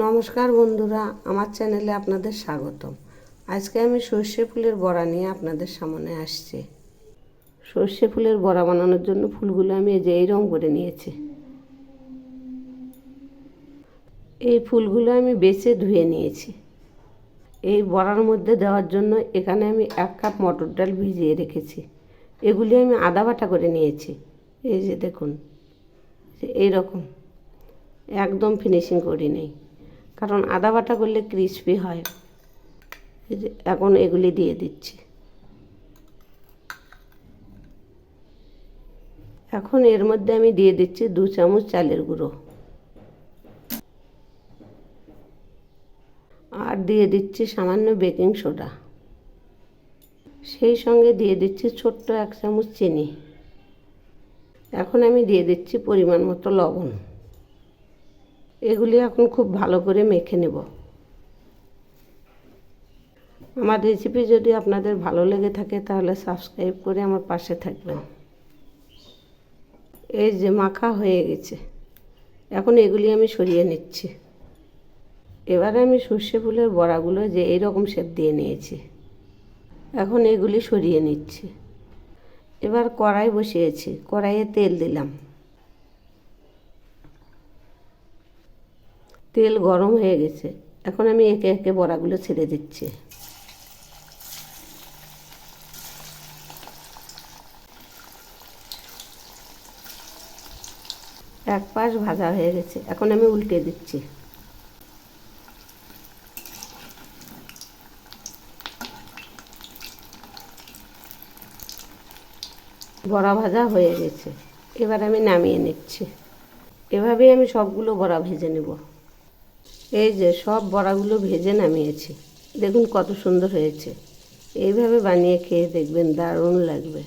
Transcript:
নমস্কার বন্ধুরা, আমার চ্যানেলে আপনাদের স্বাগতম। আজকে আমি সর্ষে ফুলের বড়া নিয়ে আপনাদের সামনে আসছি। সর্ষে ফুলের বড়া বানানোর জন্য ফুলগুলো আমি এইরকম করে নিয়েছি। এই ফুলগুলো আমি বেছে ধুয়ে নিয়েছি। এই বড়ার মধ্যে দেওয়ার জন্য এখানে আমি 1 কাপ মটর ডাল ভিজিয়ে রেখেছি। এগুলি আমি আদা বাটা করে নিয়েছি। এই যে দেখুন, এইরকম একদম ফিনিশিং করি নেই, কারণ আদা বাটা করলে ক্রিস্পি হয়। এই যে এখন এগুলি দিয়ে দিচ্ছি। এখন এর মধ্যে আমি দিয়ে দিচ্ছি 2 চামচ চালের গুঁড়ো, আর দিয়ে দিচ্ছি সামান্য বেকিং সোডা। সেই সঙ্গে দিয়ে দিচ্ছি ছোট্ট 1 চামচ চিনি। এখন আমি দিয়ে দিচ্ছি পরিমাণ মতো লবণ। এগুলি এখন খুব ভালো করে মেখে নেব। আমার রেসিপি যদি আপনাদের ভালো লেগে থাকে তাহলে সাবস্ক্রাইব করে আমার পাশে থাকবেন। এই যে মাখা হয়ে গেছে, এখন এগুলি আমি সরিয়ে নিচ্ছি। এবারে আমি সর্ষে ফুলের বড়াগুলো যে এইরকম শেপ দিয়ে নিয়েছি, এখন এগুলি সরিয়ে নিচ্ছি। এবার কড়াই বসিয়েছি, কড়াইয়ে তেল দিলাম। তেল গরম হয়ে গেছে, এখন আমি একে একে বড়াগুলো ছেড়ে দিচ্ছি। এক পাশ ভাজা হয়ে গেছে, এখন আমি উল্টে দিচ্ছি। বড়া ভাজা হয়ে গেছে, এবার আমি নামিয়ে নিচ্ছি। এভাবেই আমি সবগুলো বড়া ভেজে নেব। এই যে সব বড়াগুলো ভেজে নামিয়েছি, দেখুন কত সুন্দর হয়েছে। এইভাবে বানিয়ে খেয়ে দেখবেন, দারুণ লাগবে।